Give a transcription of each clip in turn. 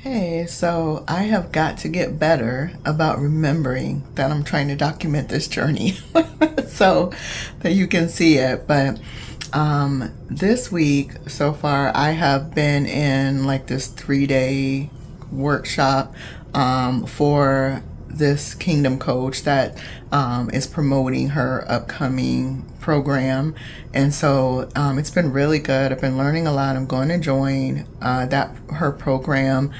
Hey, so I have got to get better about remembering that I'm trying to document this journey so that you can see it. But this week so far, I have been in like this 3 day workshop for this kingdom coach that is promoting her upcoming program. And so it's been really good. I've been learning a lot. I'm going to join that her program.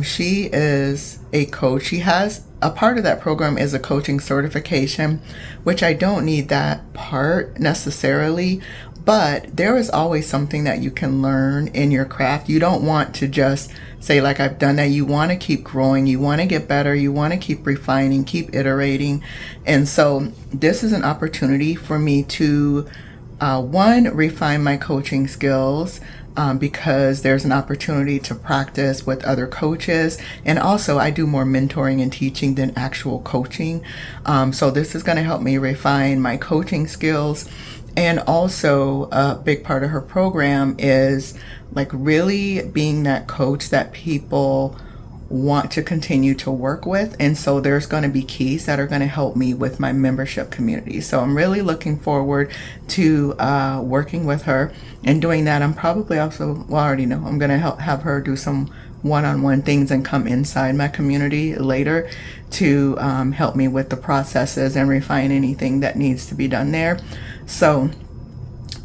She is a coach. She has a part of that program is a coaching certification, which I don't need that part necessarily, but there is always something that you can learn in your craft. You don't want to just say, like, I've done that. You want to keep growing. You want to get better. You want to keep refining, keep iterating. And so this is an opportunity for me to, one, refine my coaching skills, because there's an opportunity to practice with other coaches. And also I do more mentoring and teaching than actual coaching. So this is going to help me refine my coaching skills. And also a big part of her program is like really being that coach that people want to continue to work with. And so there's going to be keys that are going to help me with my membership community. So I'm really looking forward to working with her and doing that. I'm probably also, well, I already know, I'm going to have her do some one-on-one things and come inside my community later to help me with the processes and refine anything that needs to be done there. So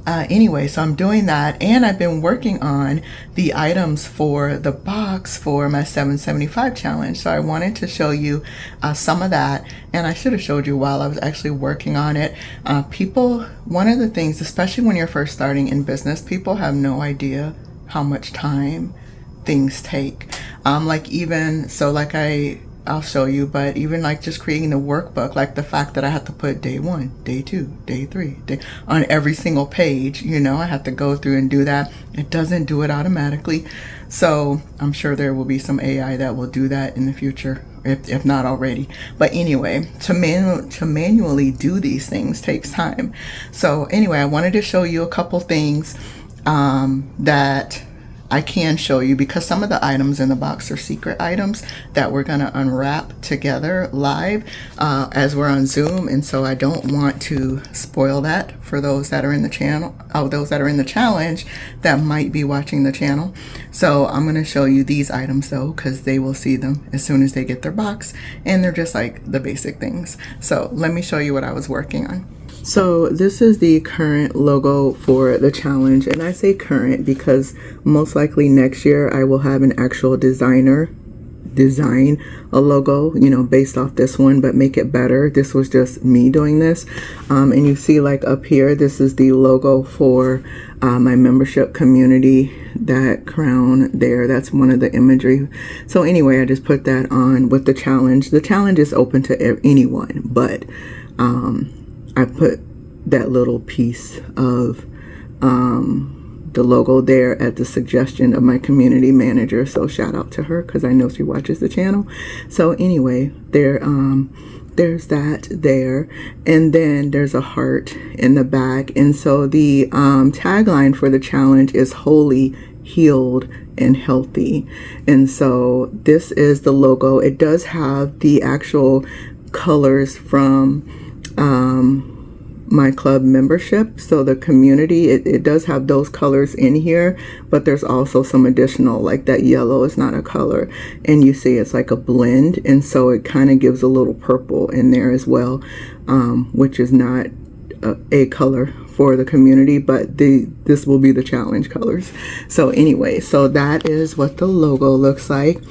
anyway, so I'm doing that, and I've been working on the items for the box for my 775 challenge. So I wanted to show you some of that, and I should have showed you while I was actually working on it. One of the things, especially when you're first starting in business, people have no idea how much time things take. I'll show you, but even like just creating the workbook, like the fact that I have to put day 1, day 2, day 3, on every single page, I have to go through and do that. It doesn't do it automatically. So I'm sure there will be some AI that will do that in the future, if not already. But anyway, to manually do these things takes time. So anyway, I wanted to show you a couple things that I can show you, because some of the items in the box are secret items that we're going to unwrap together live as we're on Zoom. And so I don't want to spoil that for those that are in the channel, those that are in the challenge that might be watching the channel. So I'm going to show you these items though, because they will see them as soon as they get their box, and they're just like the basic things. So let me show you what I was working on. So this is the current logo for the challenge, and I say current because most likely next year I will have an actual designer design a logo, based off this one, but make it better. This was just me doing this. And you see like up here, this is the logo for my membership community, that crown there, that's one of the imagery. So anyway, I just put that on with the challenge. The challenge is open to anyone, but I put that little piece of the logo there at the suggestion of my community manager. So shout out to her because I know she watches the channel. So anyway, there's that there. And then there's a heart in the back. And so the tagline for the challenge is holy, healed, and healthy. And so this is the logo. It does have the actual colors from my club membership, so the community, it does have those colors in here, but there's also some additional, like that yellow is not a color, and you see it's like a blend, and so it kind of gives a little purple in there as well, which is not a color for the community, but this will be the challenge colors. So anyway, so that is what the logo looks like.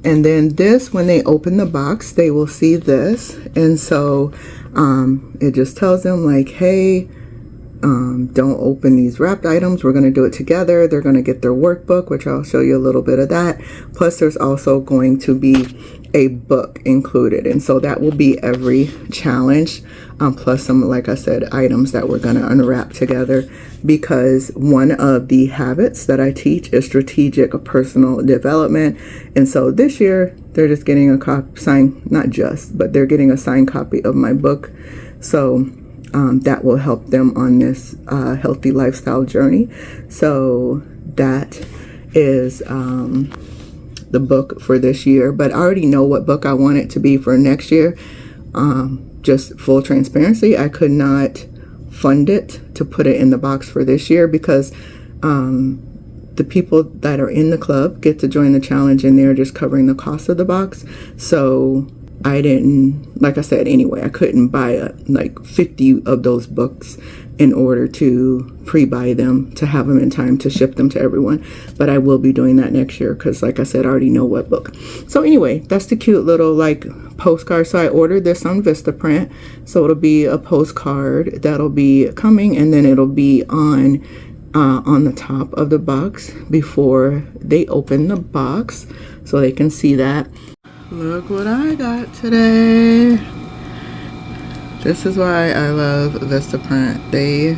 And then this, when they open the box, they will see this. And so it just tells them like, hey, don't open these wrapped items. We're going to do it together. They're going to get their workbook, which I'll show you a little bit of that. Plus there's also going to be a book included. And so that will be every challenge, plus some, like I said, items that we're going to unwrap together, because one of the habits that I teach is strategic personal development. And so this year they're just getting a they're getting a signed copy of my book. So that will help them on this healthy lifestyle journey. So that is the book for this year, but I already know what book I want it to be for next year. Just full transparency, I could not fund it to put it in the box for this year because the people that are in the club get to join the challenge and they're just covering the cost of the box. So I didn't, like I said, anyway, I couldn't buy like 50 of those books in order to pre-buy them to have them in time to ship them to everyone. But I will be doing that next year because, like I said, I already know what book. So anyway, that's the cute little like postcard. So I ordered this on Vistaprint. So it'll be a postcard that'll be coming, and then it'll be on the top of the box before they open the box so they can see that. Look what I got today. This is why I love Vistaprint. They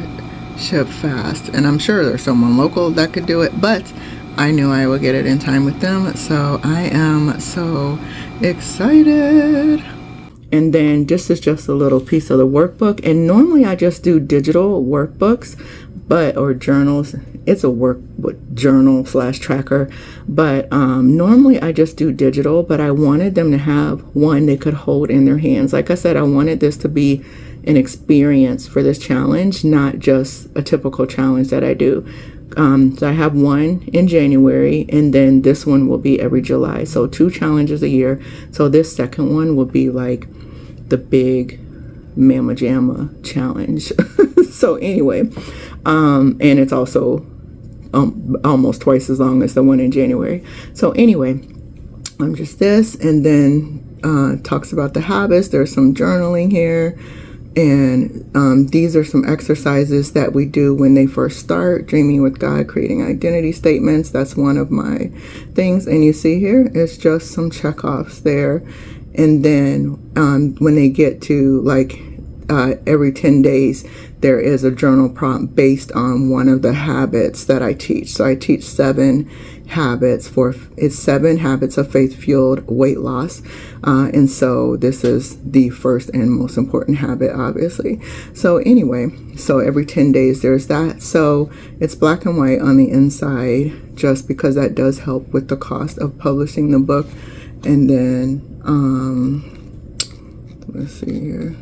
ship fast, and I'm sure there's someone local that could do it, but I knew I would get it in time with them, so I am so excited. And then this is just a little piece of the workbook, and normally I just do digital workbooks, or journals. It's a workbook journal / tracker, but normally I just do digital, but I wanted them to have one they could hold in their hands. Like I said, I wanted this to be an experience for this challenge, not just a typical challenge that I do. So I have one in January, and then this one will be every July. So 2 challenges a year. So this second one will be like the big Mama Jamma challenge. So anyway, and it's also almost twice as long as the one in January. So anyway, just this, and then talks about the habits. There's some journaling here, and these are some exercises that we do when they first start dreaming with God, creating identity statements. That's one of my things, and you see here it's just some checkoffs there. And then when they get to like every 10 days, there is a journal prompt based on one of the habits that I teach. So I teach 7 habits it's 7 habits of faith-fueled weight loss. And so this is the first and most important habit, obviously. So anyway, so every 10 days there's that. So it's black and white on the inside, just because that does help with the cost of publishing the book. And then, let's see here.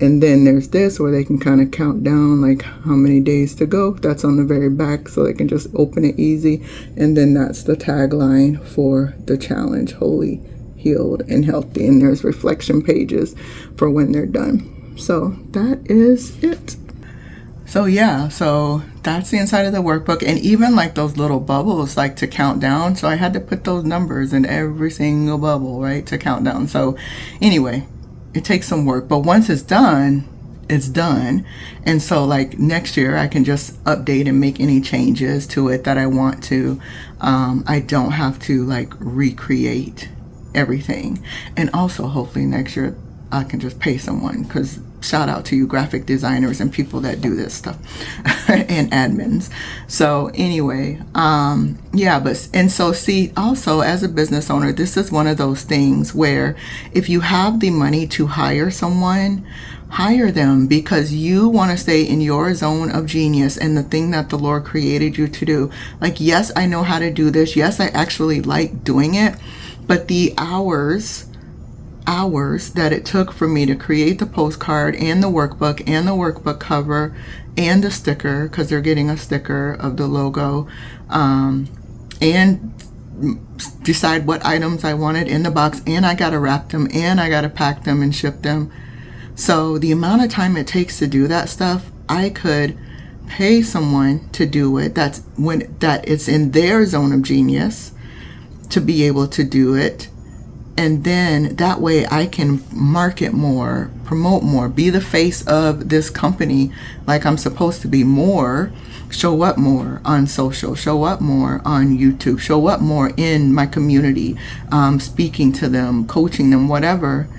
And then there's this where they can kind of count down like how many days to go. That's on the very back, so they can just open it easy. And then that's the tagline for the challenge: Holy, Healed, and Healthy. And there's reflection pages for when they're done. So that is it. So yeah, so that's the inside of the workbook, and even like those little bubbles like to count down. So I had to put those numbers in every single bubble, right, to count down. So anyway, it takes some work, but once it's done, it's done. And so like next year I can just update and make any changes to it that I want to. I don't have to like recreate everything. And also hopefully next year I can just pay someone, because shout out to you graphic designers and people that do this stuff and admins. So anyway, yeah, and so see, also as a business owner, this is one of those things where if you have the money to hire someone, hire them, because you want to stay in your zone of genius and the thing that the Lord created you to do. Like, yes, I know how to do this. Yes, I actually like doing it, but the hours that it took for me to create the postcard and the workbook cover and the sticker, because they're getting a sticker of the logo, and decide what items I wanted in the box, and I got to wrap them, and I got to pack them and ship them. So the amount of time it takes to do that stuff, I could pay someone to do it that it's in their zone of genius to be able to do it. And then that way I can market more, promote more, be the face of this company like I'm supposed to be more, show up more on social, show up more on YouTube, show up more in my community, speaking to them, coaching them, whatever,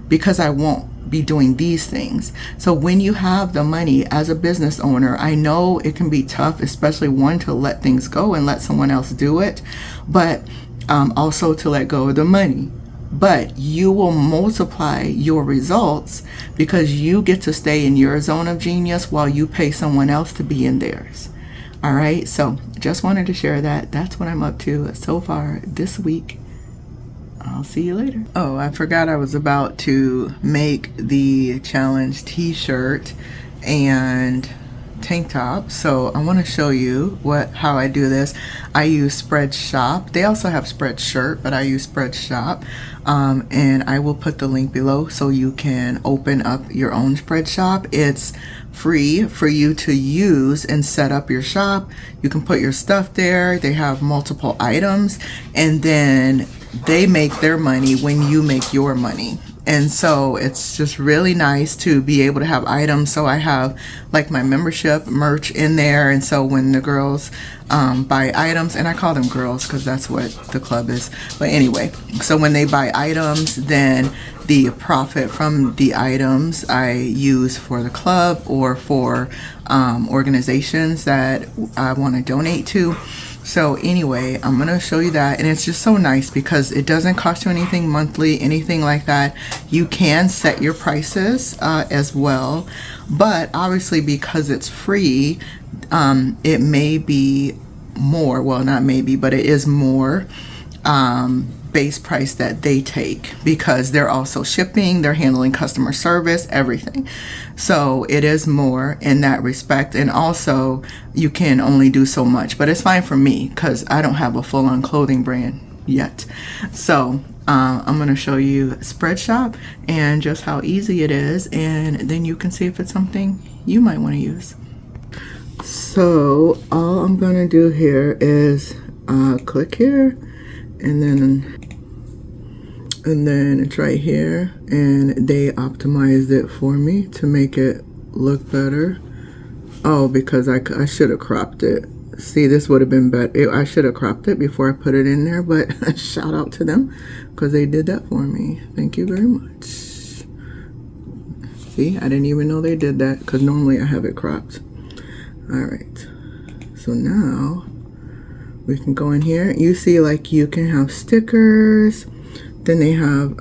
because I won't be doing these things. So when you have the money as a business owner, I know it can be tough, especially one, to let things go and let someone else do it, but also to let go of the money. But you will multiply your results because you get to stay in your zone of genius while you pay someone else to be in theirs. All right, so just wanted to share that. That's what I'm up to so far this week. I'll see you later. Oh, I forgot I was about to make the challenge t-shirt and tank top. So I want to show you how I do this. I use Spreadshop. They also have Spreadshirt, but I use Spreadshop. And I will put the link below so you can open up your own Spreadshop. It's free for you to use and set up your shop. You can put your stuff there. They have multiple items, and then they make their money when you make your money. And so it's just really nice to be able to have items. So I have like my membership merch in there. And so when the girls buy items, and I call them girls because that's what the club is. But anyway, so when they buy items, then the profit from the items I use for the club or for organizations that I want to donate to. So anyway, I'm going to show you that, and it's just so nice because it doesn't cost you anything monthly, anything like that. You can set your prices as well, but obviously because it's free, it may be more, well, not maybe, but it is more base price that they take because they're also shipping, they're handling customer service, everything. So it is more in that respect. And also you can only do so much, but it's fine for me because I don't have a full-on clothing brand yet. So I'm going to show you Spreadshop and just how easy it is, and then you can see if it's something you might want to use. So all I'm going to do here is click here, and then it's right here, and they optimized it for me to make it look better. Oh, because I should have cropped it. See, this would have been better. I should have cropped it before I put it in there, but shout out to them because they did that for me. Thank you very much. See, I didn't even know they did that because normally I have it cropped. All right, so now we can go in here. You see, like, you can have stickers. Then they have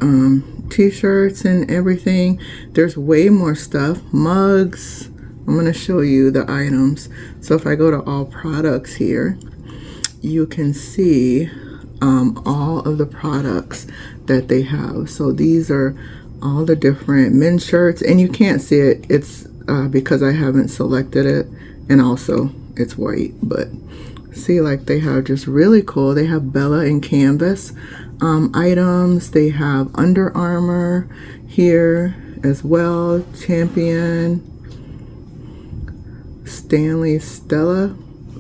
t-shirts and everything. There's way more stuff. Mugs. I'm going to show you the items. So if I go to all products here, you can see all of the products that they have. So these are all the different men's shirts, and you can't see it. It's because I haven't selected it, and also it's white. But see, like, they have just really cool. They have Bella and Canvas items. They have Under Armour here as well. Champion, Stanley, Stella,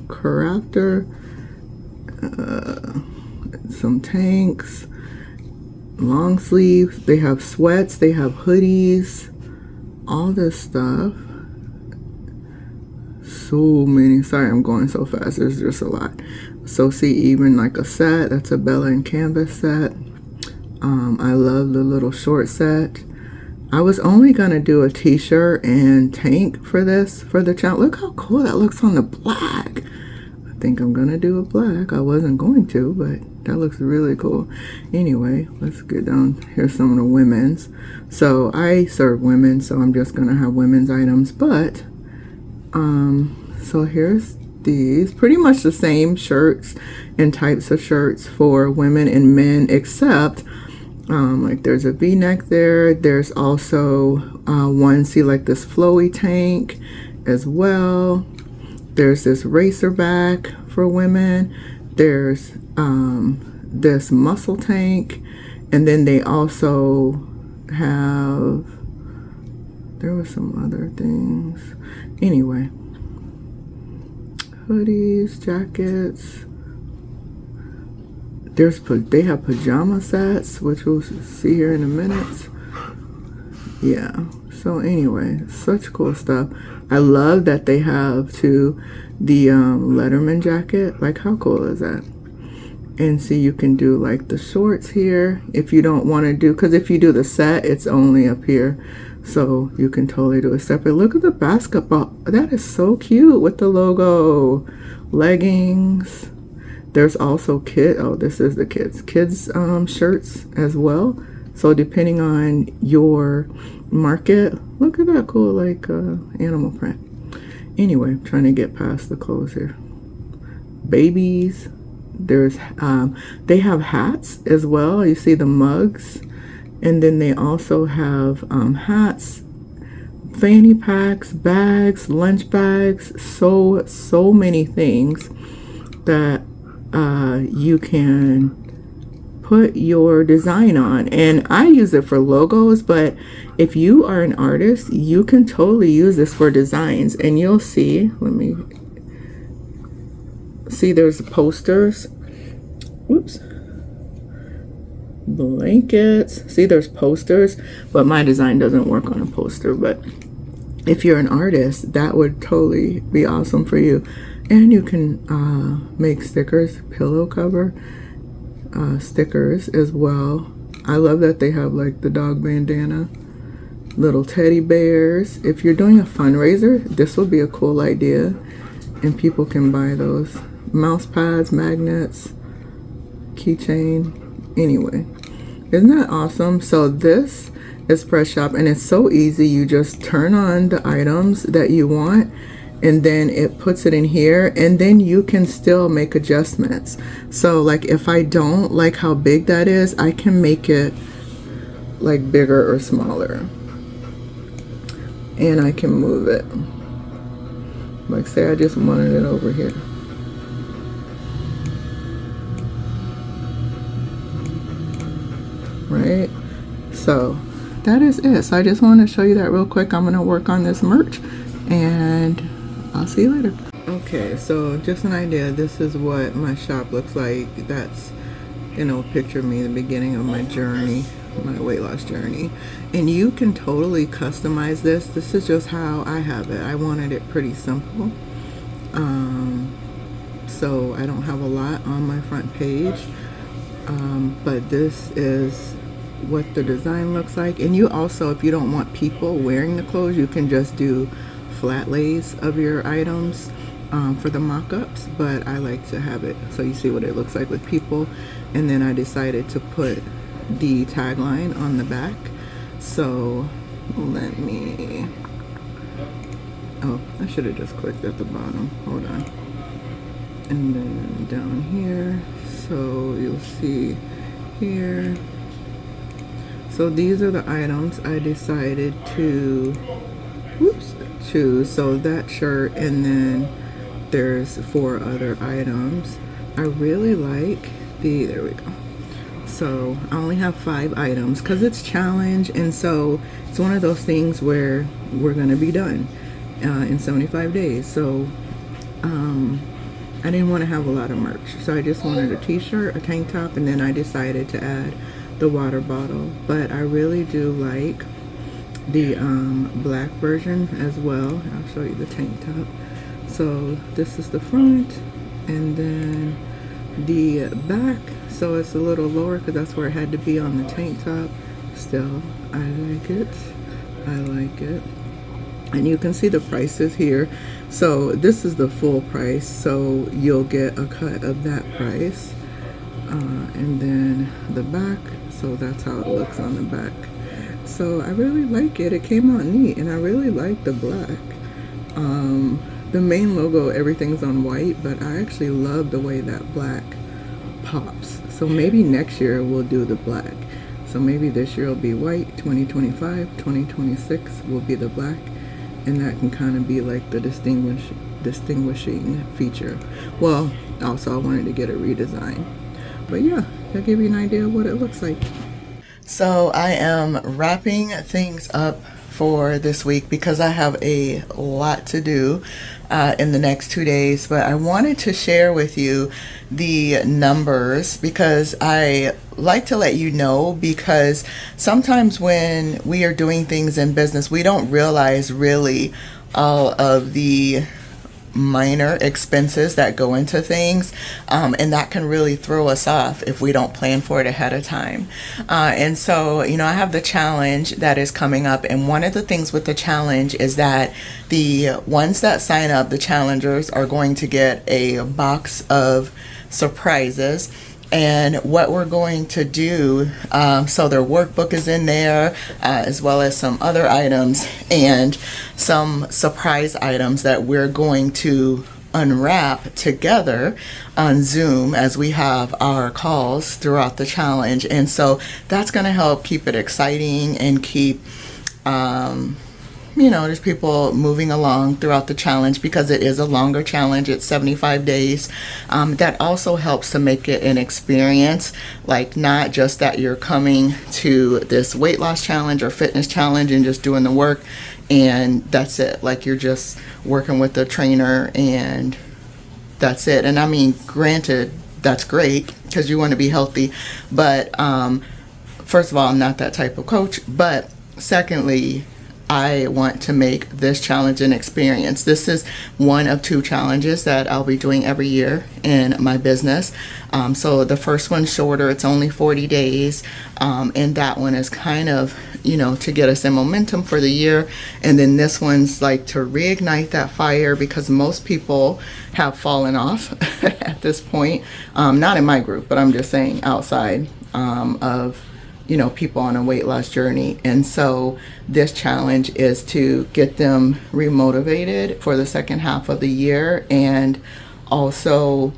Crafter, some tanks, long sleeves. They have sweats. They have hoodies. All this stuff. So many. Sorry, I'm going so fast. There's just a lot. So see, even like a set. That's a Bella and Canvas set. I love the little short set. I was only gonna do a t-shirt and tank for this, for the challenge. Look how cool that looks on the black. I think I'm gonna do a black. I wasn't going to, but that looks really cool. Anyway, let's get down. Here's some of the women's. So I serve women, so I'm just gonna have women's items. But so here's these, pretty much the same shirts and types of shirts for women and men, except like there's a v-neck there. There's also one, see, like this flowy tank as well. There's this racer back for women. There's this muscle tank, and then they also have, there were some other things. Anyway, hoodies, jackets. They have pajama sets, which we'll see here in a minute. Yeah, so anyway, such cool stuff. I love that they have too the Letterman jacket. Like, how cool is that? And see, you can do like the shorts here if you don't want to do, because if you do the set, it's only up here. So you can totally do a separate. Look at the basketball. That is so cute with the logo. Leggings. There's also this is the kids shirts as well. So depending on your market, look at that cool, like animal print. Anyway, I'm trying to get past the clothes here. babies. There's they have hats as well. You see the mugs, and then they also have hats, fanny packs, bags, lunch bags, so many things that you can put your design on. And I use it for logos, but if you are an artist, you can totally use this for designs. And you'll see, let me see, there's posters, whoops, blankets. See, there's posters, but my design doesn't work on a poster. But if you're an artist, that would totally be awesome for you. And you can make stickers, pillow cover stickers as well. I love that they have like the dog bandana, little teddy bears. If you're doing a fundraiser, this will be a cool idea, and people can buy those. Mouse pads, magnets, keychain. Anyway, isn't that awesome? So this is Press Shop, and it's so easy. You just turn on the items that you want, and then it puts it in here, and then you can still make adjustments. So like if I don't like how big that is, I can make it like bigger or smaller, and I can move it. Like say I just wanted it over here. Right? So that is it. So I just want to show you that real quick. I'm going to work on this merch, and I'll see you later. Okay, so just an idea. This is what my shop looks like. That's, you know, picture me the beginning of my journey, my weight loss journey. And you can totally customize this. This is just how I have it. I wanted it pretty simple. So I don't have a lot on my front page. But this is what the design looks like. And you also, if you don't want people wearing the clothes, you can just do flat lays of your items for the mock-ups, but I like to have it so you see what it looks like with people. And then I decided to put the tagline on the back. So let me, oh, I should have just clicked at the bottom, hold on. And then down here, so you'll see here. So these are the items I decided to choose. So that shirt, and then there's 4 other items. I really like the, there we go. So I only have 5 items because it's challenge, and so it's one of those things where we're gonna be done in 75 days. So I didn't want to have a lot of merch, so I just wanted a t-shirt, a tank top, and then I decided to add the water bottle. But I really do like the black version as well. I'll show you the tank top. So this is the front, and then the back, so it's a little lower because that's where it had to be on the tank top. Still, I like it. I like it. And you can see the prices here. So this is the full price, so you'll get a cut of that price. And then the back, so that's how it looks on the back. So I really like it. It came out neat, and I really like the black. The main logo, everything's on white, but I actually love the way that black pops. So maybe next year we'll do the black. So maybe this year will be white, 2025, 2026 will be the black, and that can kind of be like the distinguishing feature. Well, also I wanted to get a redesign. But yeah, I'll give you an idea of what it looks like. So I am wrapping things up for this week because I have a lot to do in the next 2 days, but I wanted to share with you the numbers because I like to let you know, because sometimes when we are doing things in business, we don't realize really all of the minor expenses that go into things, and that can really throw us off if we don't plan for it ahead of time. And so, you know, I have the challenge that is coming up, and one of the things with the challenge is that the ones that sign up, the challengers, are going to get a box of surprises. And what we're going to do, so their workbook is in there, as well as some other items and some surprise items that we're going to unwrap together on Zoom as we have our calls throughout the challenge. And so that's going to help keep it exciting and keep there's people moving along throughout the challenge, because it is a longer challenge. It's 75 days. That also helps to make it an experience, like not just that you're coming to this weight loss challenge or fitness challenge and just doing the work and that's it. Like you're just working with the trainer and that's it. And I mean, granted, that's great because you want to be healthy. But first of all, I'm not that type of coach. But secondly, I want to make this challenge an experience. This is one of 2 challenges that I'll be doing every year in my business. So the first one's shorter. It's only 40 days. And that one is kind of, to get us in momentum for the year. And then this one's like to reignite that fire, because most people have fallen off at this point. Not in my group, but I'm just saying outside of people on a weight loss journey. And so this challenge is to get them remotivated for the second half of the year, and also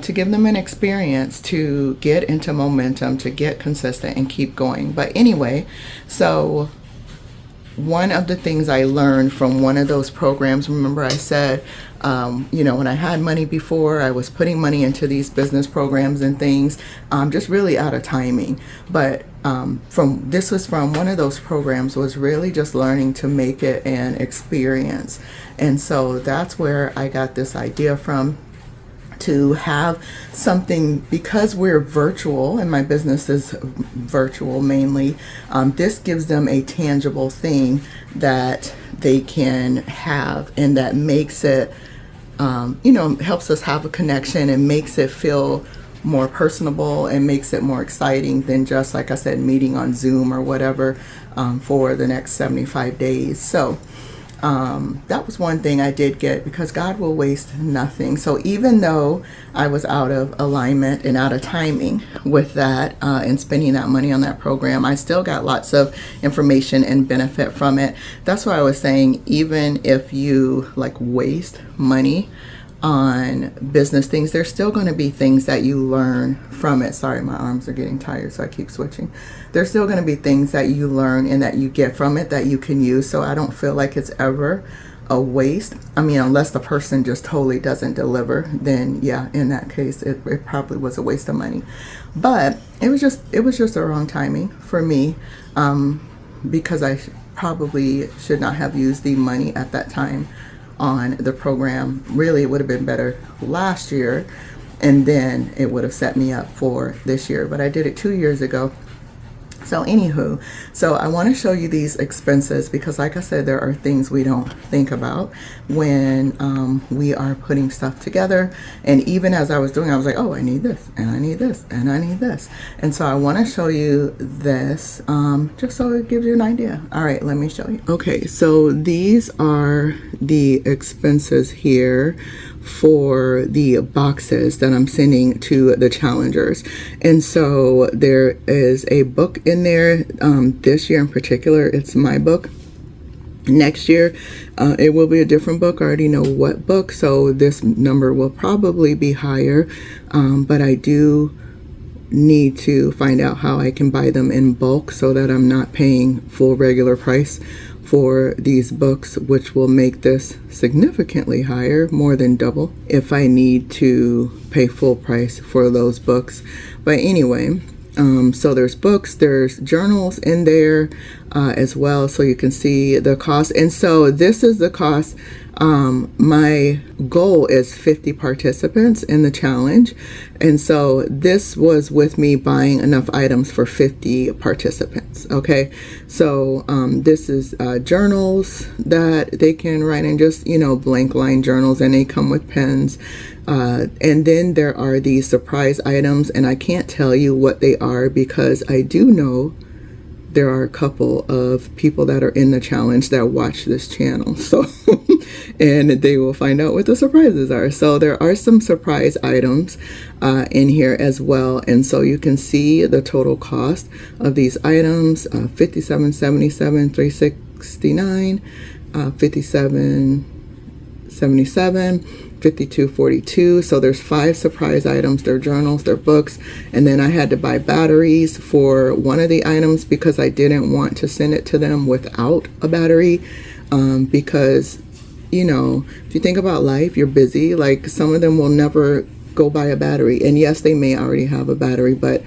to give them an experience to get into momentum, to get consistent and keep going. But anyway, so one of the things I learned from one of those programs, remember I said, when I had money before, I was putting money into these business programs and things, just really out of timing. But this was from one of those programs, was really just learning to make it an experience. And so that's where I got this idea from, to have something, because we're virtual and my business is virtual mainly. This gives them a tangible thing that they can have, and that makes it helps us have a connection and makes it feel more personable and makes it more exciting than just, like I said, meeting on Zoom or whatever for the next 75 days. So that was one thing I did get, because God will waste nothing. So even though I was out of alignment and out of timing with that and spending that money on that program, I still got lots of information and benefit from it. That's why I was saying, even if you waste money on business things, there's still going to be things that you learn from it. Sorry, my arms are getting tired, so I keep switching. There's still going to be things that you learn and that you get from it that you can use. So I don't feel like it's ever a waste. I mean, unless the person just totally doesn't deliver, then yeah, in that case, it probably was a waste of money. But it was just the wrong timing for me, because I probably should not have used the money at that time on the program. Really, it would have been better last year, and then it would have set me up for this year. But I did it 2 years ago. So anywho, so I want to show you these expenses, because like I said, there are things we don't think about when we are putting stuff together. And even as I was doing, I was like, oh, I need this, and I need this, and I need this. And so I want to show you this just so it gives you an idea. All right, let me show you. Okay, so these are the expenses here for the boxes that I'm sending to the challengers. And so there is a book in there. This year in particular, it's my book. Next year, it will be a different book. I already know what book, so this number will probably be higher. But I do need to find out how I can buy them in bulk so that I'm not paying full regular price for these books, which will make this significantly higher, more than double, if I need to pay full price for those books. But anyway, so there's books, there's journals in there as well, so you can see the cost. And so this is the cost. My goal is 50 participants in the challenge, and so this was with me buying enough items for 50 participants. Okay, so this is journals that they can write in, just blank line journals, and they come with pens. And then there are these surprise items, and I can't tell you what they are, because I do know there are a couple of people that are in the challenge that watch this channel. So, and they will find out what the surprises are. So there are some surprise items in here as well. And so you can see the total cost of these items, $57.77, $369, $57.77, $52.42. So there's 5 surprise items, their journals, their books, and then I had to buy batteries for one of the items because I didn't want to send it to them without a battery, because you know, if you think about life, you're busy. Like, some of them will never go buy a battery, and yes, they may already have a battery, but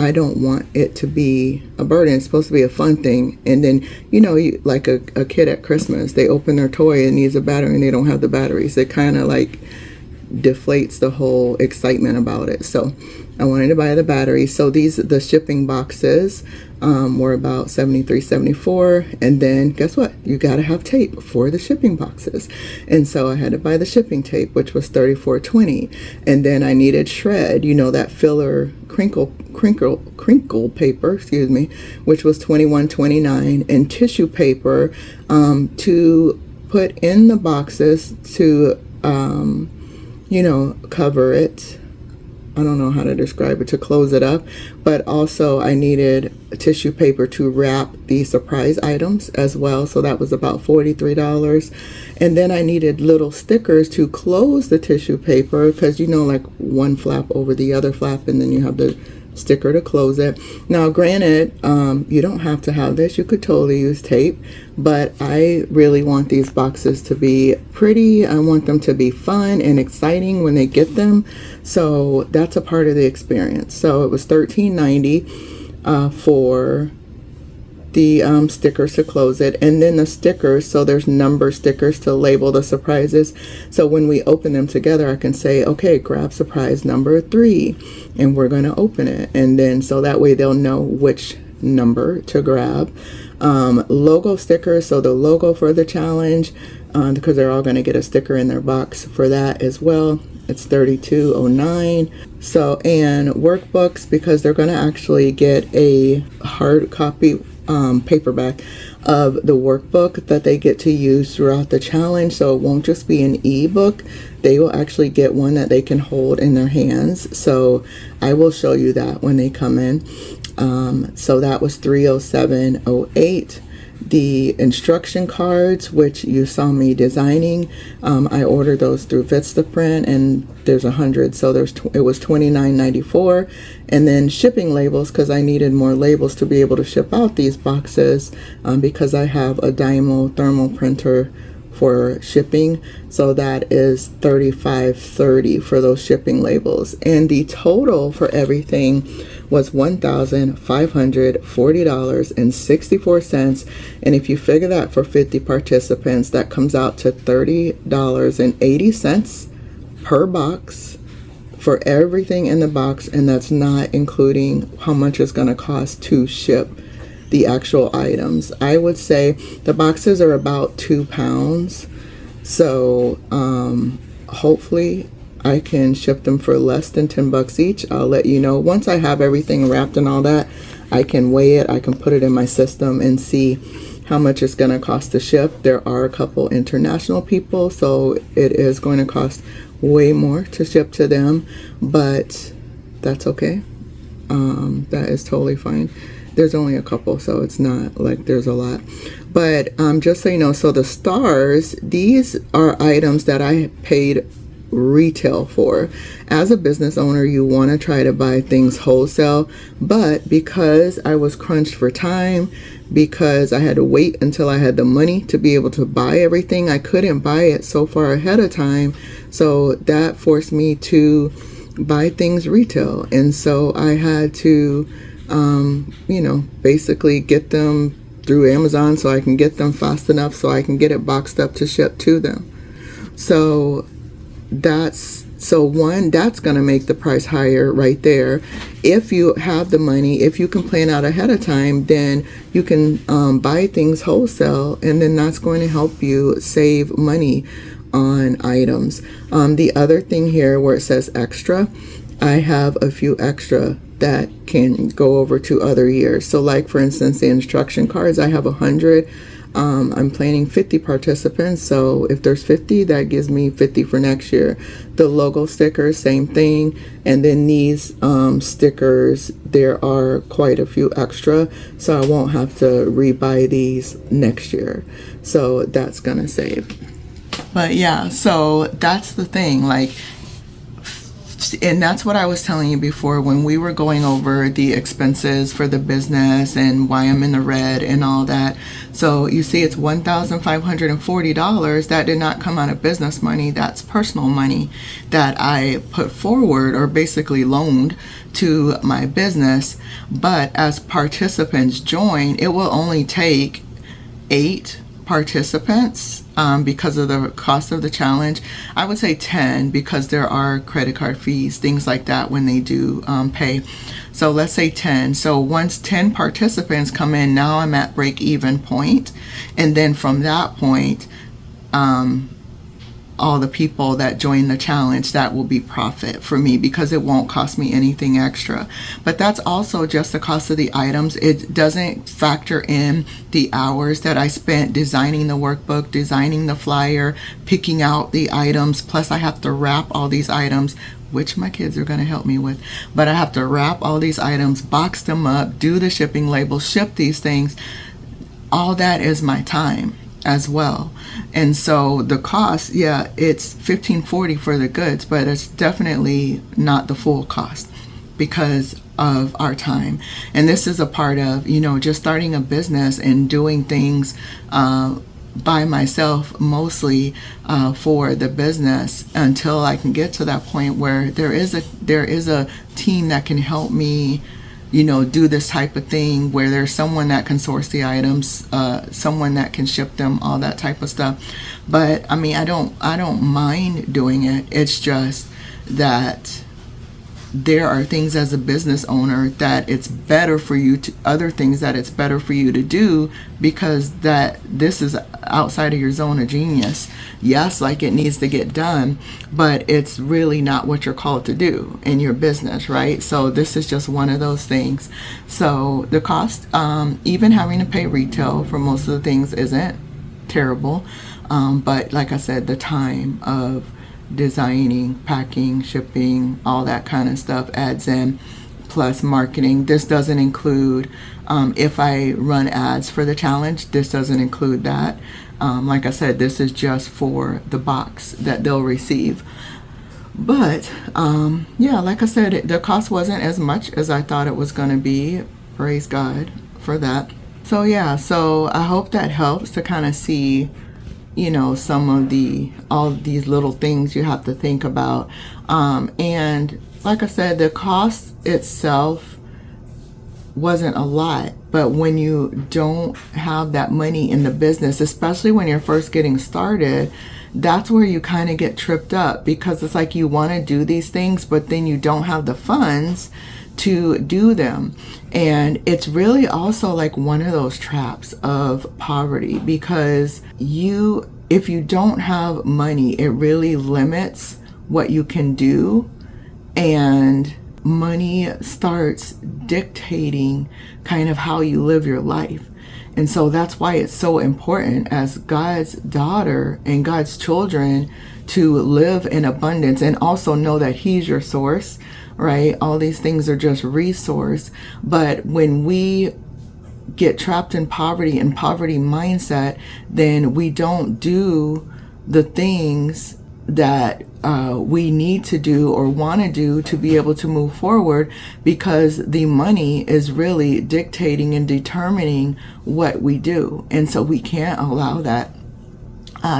I don't want it to be a burden. It's supposed to be a fun thing. And then, you know, like a kid at Christmas, they open their toy and needs a battery and they don't have the batteries. It kind of like deflates the whole excitement about it. So I wanted to buy the battery. So the shipping boxes were about $73.74, and then guess what? You got to have tape for the shipping boxes, and so I had to buy the shipping tape, which was $34.20, and then I needed shred, you know, that filler crinkle paper, excuse me, which was $21.29, and tissue paper to put in the boxes to you know, cover it. I don't know how to describe it, to close it up, but also I needed tissue paper to wrap the surprise items as well, so that was about $43. And then I needed little stickers to close the tissue paper, because you know, like one flap over the other flap, and then you have the sticker to close it. Now granted, you don't have to have this, you could totally use tape, but I really want these boxes to be pretty. I want them to be fun and exciting when they get them, so that's a part of the experience. So it was $13.90 for the stickers to close it, and then the stickers, so there's number stickers to label the surprises, so when we open them together I can say, okay, grab surprise number 3, and we're going to open it, and then so that way they'll know which number to grab. Logo stickers, so the logo for the challenge, because they're all going to get a sticker in their box for that as well. It's $32.09. So, and workbooks, because they're going to actually get a hard copy paperback of the workbook that they get to use throughout the challenge. So it won't just be an ebook, they will actually get one that they can hold in their hands. So I will show you that when they come in. So that was $307.08. The instruction cards, which you saw me designing, I ordered those through Vistaprint, and there's 100, so it was $29.94. And then shipping labels, because I needed more labels to be able to ship out these boxes, because I have a Dymo thermal printer for shipping, so that is $35.30 for those shipping labels. And the total for everything was $1,540.64, and if you figure that for 50 participants, that comes out to $30.80 per box for everything in the box, and that's not including how much it's going to cost to ship the actual items. I would say the boxes are about 2 pounds, so hopefully I can ship them for less than 10 bucks each. I'll let you know once I have everything wrapped and all that. I can weigh it, I can put it in my system and see how much it's going to cost to ship. There are a couple international people, so it is going to cost way more to ship to them, but that's okay. That is totally fine. There's only a couple, so it's not like there's a lot. But just so you know, so the stars, these are items that I paid retail for. As a business owner, you want to try to buy things wholesale, but because I was crunched for time, because I had to wait until I had the money to be able to buy everything, I couldn't buy it so far ahead of time, so that forced me to buy things retail. And so I had to you know, basically get them through Amazon so I can get them fast enough so I can get it boxed up to ship to them. So that's going to make the price higher right there. If you have the money, if you can plan out ahead of time, then you can buy things wholesale, and then that's going to help you save money on items. The other thing here where it says extra, I have a few extra that can go over to other years. So like for instance, the instruction cards, I have 100. I'm planning 50 participants, so if there's 50, that gives me 50 for next year. The logo stickers, same thing. And then these stickers, there are quite a few extra, so I won't have to rebuy these next year. So that's gonna save. But yeah, so that's the thing. Like, and that's what I was telling you before when we were going over the expenses for the business and why I'm in the red and all that. So you see, it's $1,540. That did not come out of business money. That's personal money that I put forward or basically loaned to my business. But as participants join, it will only take 8 participants because of the cost of the challenge. I would say 10 because there are credit card fees, things like that when they do pay. So let's say 10. So once 10 participants come in, now I'm at break even point. And then from that point, all the people that join the challenge, that will be profit for me because it won't cost me anything extra. But that's also just the cost of the items. It doesn't factor in the hours that I spent designing the workbook, designing the flyer, picking out the items. Plus I have to wrap all these items, which my kids are going to help me with. But I have to wrap all these items, box them up, do the shipping labels, ship these things. All that is my time as well. And so the cost, yeah, it's $1,540 for the goods, but it's definitely not the full cost because of our time. And this is a part of, just starting a business and doing things by myself, mostly for the business, until I can get to that point where there is a team that can help me do this type of thing, where there's someone that can source the items, someone that can ship them, all that type of stuff. But I mean, I don't mind doing it. It's just that there are things as a business owner that it's better for you to, other things that it's better for you to do, because that this is outside of your zone of genius. Yes, like it needs to get done, but it's really not what you're called to do in your business, right? So this is just one of those things. So the cost, even having to pay retail for most of the things isn't terrible. But like I said, the time of designing, packing, shipping, all that kind of stuff adds in, plus marketing. This doesn't include if I run ads for the challenge. This doesn't include that. Like I said, this is just for the box that they'll receive. But yeah, like I said, the cost wasn't as much as I thought it was going to be. Praise God for that. So yeah, so I hope that helps to kind of see some of all these little things you have to think about. And like I said, the cost itself wasn't a lot, but when you don't have that money in the business, especially when you're first getting started, that's where you kind of get tripped up, because it's like you want to do these things, but then you don't have the funds to do them. And it's really also like one of those traps of poverty, because if you don't have money, it really limits what you can do, and money starts dictating kind of how you live your life. And so that's why it's so important as God's daughter and God's children to live in abundance, and also know that He's your source, right? All these things are just resource. But when we get trapped in poverty and poverty mindset, then we don't do the things that we need to do or want to do to be able to move forward, because the money is really dictating and determining what we do. And so we can't allow that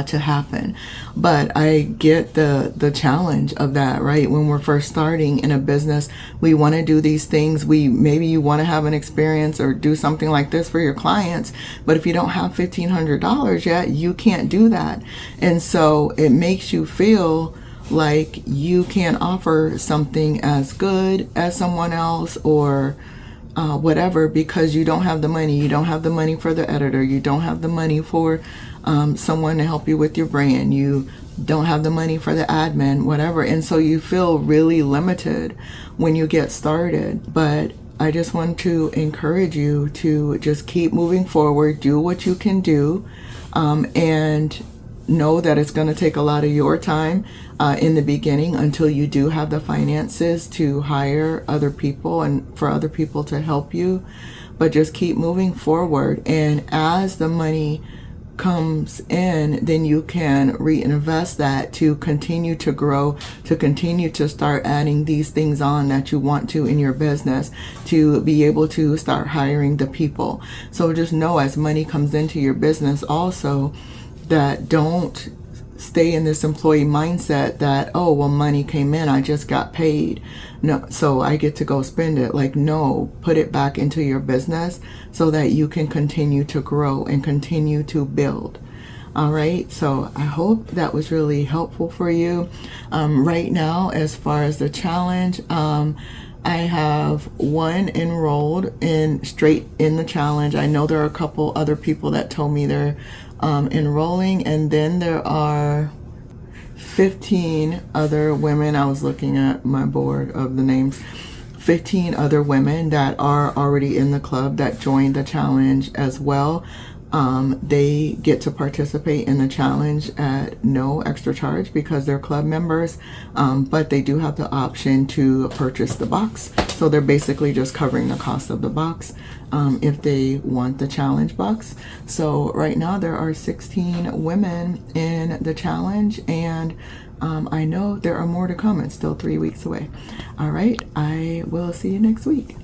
to happen. But I get the challenge of that, right? When we're first starting in a business, we want to do these things. Maybe you want to have an experience or do something like this for your clients, but if you don't have $1,500 yet, you can't do that. And so it makes you feel like you can't offer something as good as someone else, or whatever, because you don't have the money. You don't have the money for the editor. You don't have the money for someone to help you with your brand. You don't have the money for the admin, whatever. And so you feel really limited when you get started. But I just want to encourage you to just keep moving forward, do what you can do, and know that it's going to take a lot of your time in the beginning until you do have the finances to hire other people and for other people to help you. But just keep moving forward. And as the money comes in, then you can reinvest that to continue to grow, to continue to start adding these things on that you want to in your business, to be able to start hiring the people. So just know, as money comes into your business also, that don't stay in this employee mindset that, oh, well, money came in, I just got paid, no, so I get to go spend it. Like, no, put it back into your business so that you can continue to grow and continue to build. All right, so I hope that was really helpful for you. Right now, as far as the challenge, I have one enrolled in straight in the challenge. I know there are a couple other people that told me they're enrolling, and then there are 15 other women. I was looking at my board of the names. 15 other women that are already in the club that joined the challenge as well. They get to participate in the challenge at no extra charge because they're club members, but they do have the option to purchase the box. So they're basically just covering the cost of the box if they want the challenge box. So right now there are 16 women in the challenge, and I know there are more to come. It's still 3 weeks away. All right, I will see you next week.